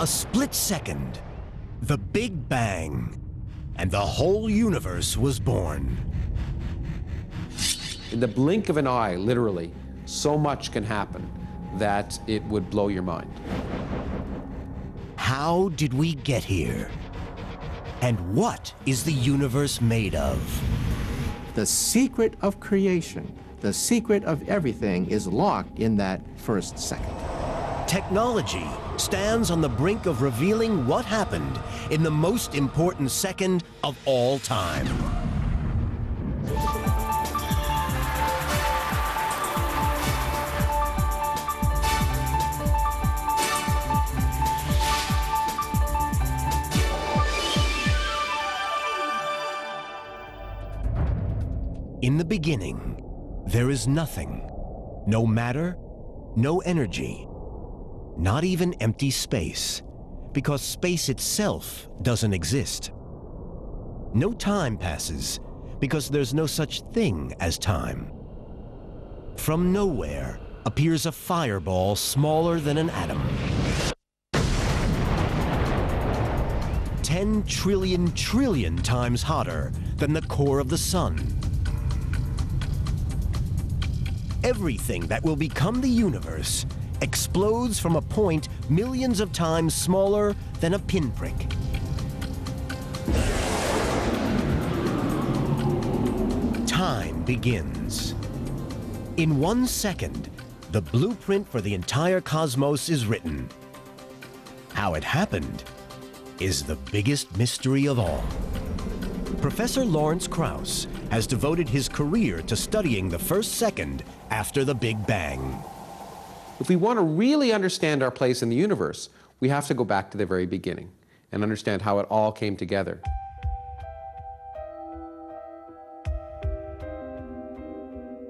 A split second, the Big Bang, and the whole universe was born. In the blink of an eye, literally, so much can happen that it would blow your mind. How did we get here? And what is the universe made of? The secret of creation, the secret of everything is locked in that first second. Technology stands on the brink of revealing what happened in the most important second of all time. In the beginning, there is nothing. No matter, no energy. Not even empty space, because space itself doesn't exist. No time passes, because there's no such thing as time. From nowhere appears a fireball smaller than an atom. 10 trillion times hotter than the core of the sun. Everything that will become the universe explodes from a point millions of times smaller than a pinprick. Time begins. In 1 second, the blueprint for the entire cosmos is written. How it happened is the biggest mystery of all. Professor Lawrence Krauss has devoted his career to studying the first second after the Big Bang. If we want to really understand our place in the universe, we have to go back to the very beginning and understand how it all came together.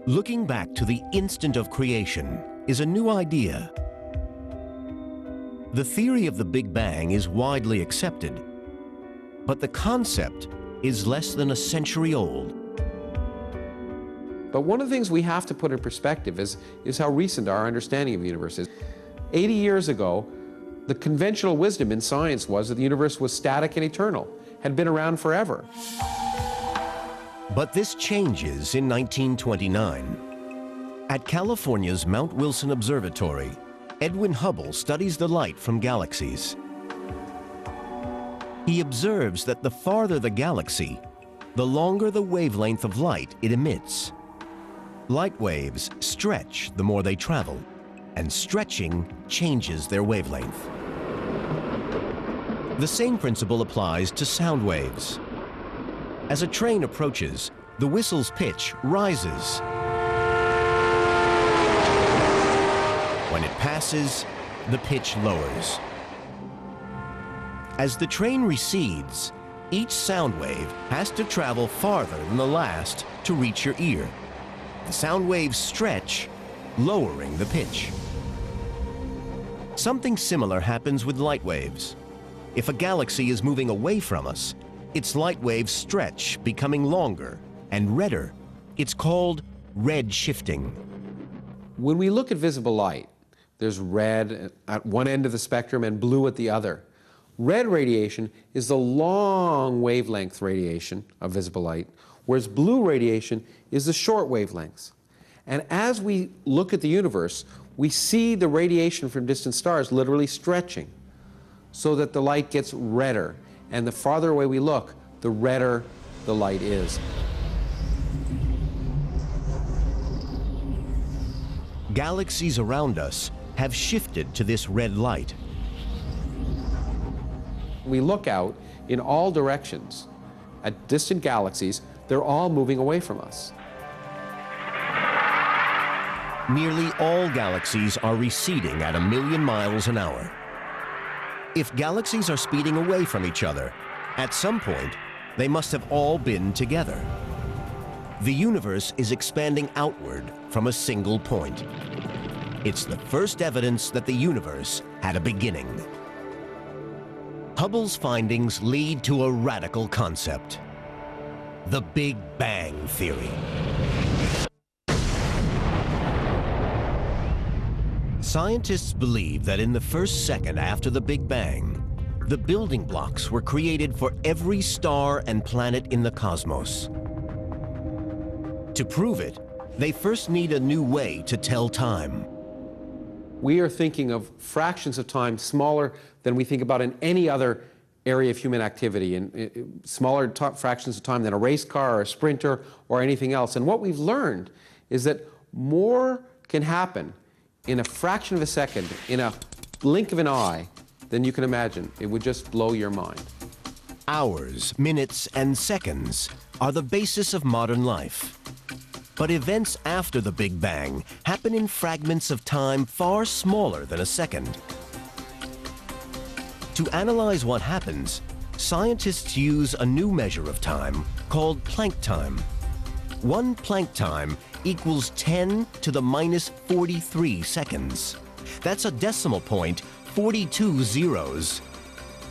Looking back to the instant of creation is a new idea. The theory of the Big Bang is widely accepted, but the concept is less than a century old. But one of the things we have to put in perspective is how recent our understanding of the universe is. 80 years ago, the conventional wisdom in science was that the universe was static and eternal, had been around forever. But this changes in 1929. At California's Mount Wilson Observatory, Edwin Hubble studies the light from galaxies. He observes that the farther the galaxy, the longer the wavelength of light it emits. Light waves stretch the more they travel, and stretching changes their wavelength. The same principle applies to sound waves. As a train approaches, the whistle's pitch rises. When it passes, the pitch lowers. As the train recedes, each sound wave has to travel farther than the last to reach your ear. The sound waves stretch, lowering the pitch. Something similar happens with light waves. If a galaxy is moving away from us, its light waves stretch, becoming longer and redder. It's called red shifting. When we look at visible light, there's red at one end of the spectrum and blue at the other. Red radiation is the long wavelength radiation of visible light, whereas blue radiation is the short wavelengths. And as we look at the universe, we see the radiation from distant stars literally stretching so that the light gets redder. And the farther away we look, the redder the light is. Galaxies around us have shifted to this red light. We look out in all directions at distant galaxies, they're all moving away from us. Nearly all galaxies are receding at 1,000,000 miles an hour. If galaxies are speeding away from each other, at some point, they must have all been together. The universe is expanding outward from a single point. It's the first evidence that the universe had a beginning. Hubble's findings lead to a radical concept: the Big Bang theory. Scientists believe that in the first second after the Big Bang, the building blocks were created for every star and planet in the cosmos. To prove it, they first need a new way to tell time. We are thinking of fractions of time smaller than we think about in any other area of human activity, and smaller fractions of time than a race car or a sprinter or anything else. And what we've learned is that more can happen in a fraction of a second, in a blink of an eye, than you can imagine. It would just blow your mind. Hours, minutes, and seconds are the basis of modern life. But events after the Big Bang happen in fragments of time far smaller than a second. To analyze what happens, scientists use a new measure of time called Planck time. 1 Planck time equals 10 to the minus 43 seconds. That's a decimal point, 42 zeros,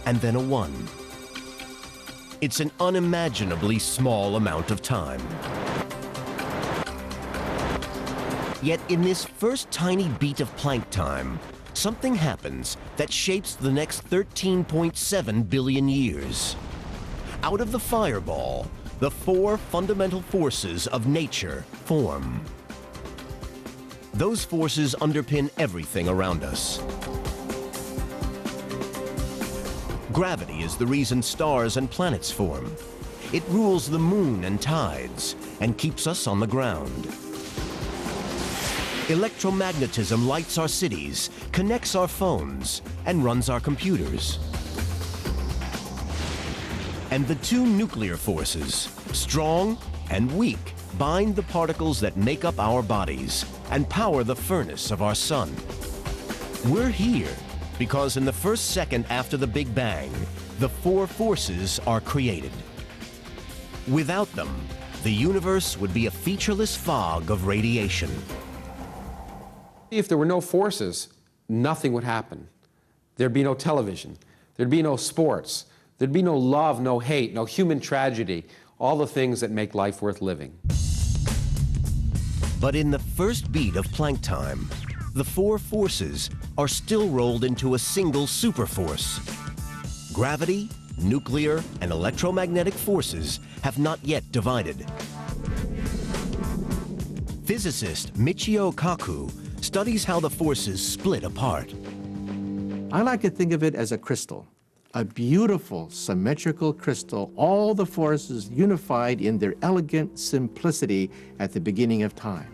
and then a 1. It's an unimaginably small amount of time. Yet in this first tiny beat of Planck time, something happens that shapes the next 13.7 billion years. Out of the fireball, the 4 fundamental forces of nature form. Those forces underpin everything around us. Gravity is the reason stars and planets form. It rules the moon and tides and keeps us on the ground. Electromagnetism lights our cities, connects our phones, and runs our computers. And the 2 nuclear forces, strong and weak, bind the particles that make up our bodies and power the furnace of our sun. We're here because in the first second after the Big Bang, the 4 forces are created. Without them, the universe would be a featureless fog of radiation. If there were no forces, nothing would happen. There'd be no television. There'd be no sports. There'd be no love, no hate, no human tragedy, all the things that make life worth living. But in the first beat of Planck time, the 4 forces are still rolled into a single superforce. Gravity, nuclear, and electromagnetic forces have not yet divided. Physicist Michio Kaku studies how the forces split apart. I like to think of it as a crystal, a beautiful symmetrical crystal, all the forces unified in their elegant simplicity at the beginning of time.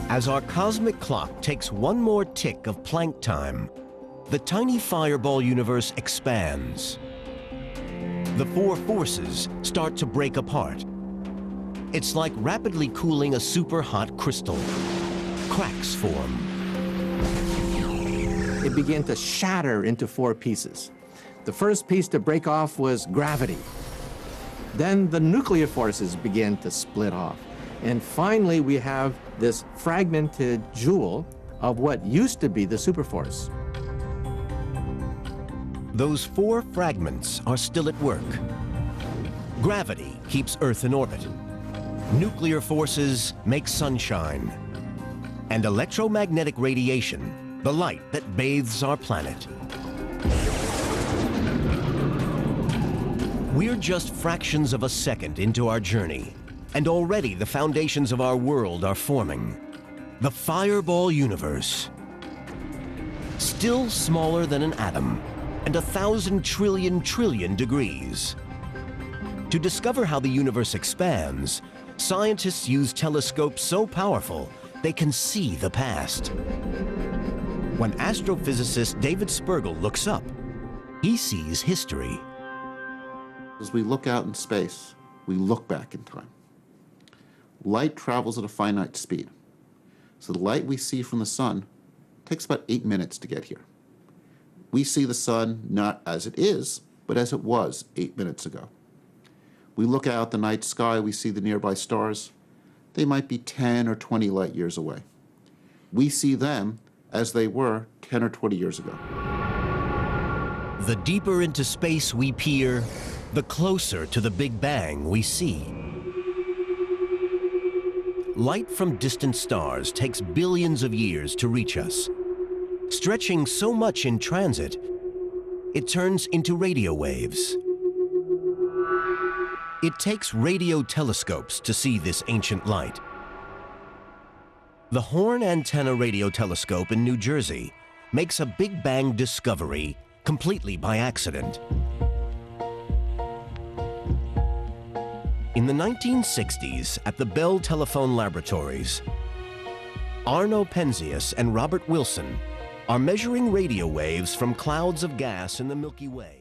As our cosmic clock takes one more tick of Planck time, the tiny fireball universe expands. The 4 forces start to break apart. It's like rapidly cooling a super hot crystal. Cracks form. It began to shatter into 4 pieces. The first piece to break off was gravity. Then the nuclear forces began to split off. And finally, we have this fragmented jewel of what used to be the superforce. Those 4 fragments are still at work. Gravity keeps Earth in orbit. Nuclear forces make sunshine. And electromagnetic radiation, the light that bathes our planet. We're just fractions of a second into our journey, and already the foundations of our world are forming. The fireball universe. Still smaller than an atom, and 1,000 trillion degrees. To discover how the universe expands, scientists use telescopes so powerful they can see the past. When astrophysicist David Spergel looks up, he sees history. As we look out in space, we look back in time. Light travels at a finite speed. So the light we see from the sun takes about 8 minutes to get here. We see the sun not as it is, but as it was 8 minutes ago. We look out the night sky, we see the nearby stars. They might be 10 or 20 light years away. We see them as they were 10 or 20 years ago. The deeper into space we peer, the closer to the Big Bang we see. light from distant stars takes billions of years to reach us, stretching so much in transit, it turns into radio waves. It takes radio telescopes to see this ancient light. The Horn Antenna Radio Telescope in New Jersey makes a Big Bang discovery completely by accident. In the 1960s, at the Bell Telephone Laboratories, Arno Penzias and Robert Wilson are measuring radio waves from clouds of gas in the Milky Way.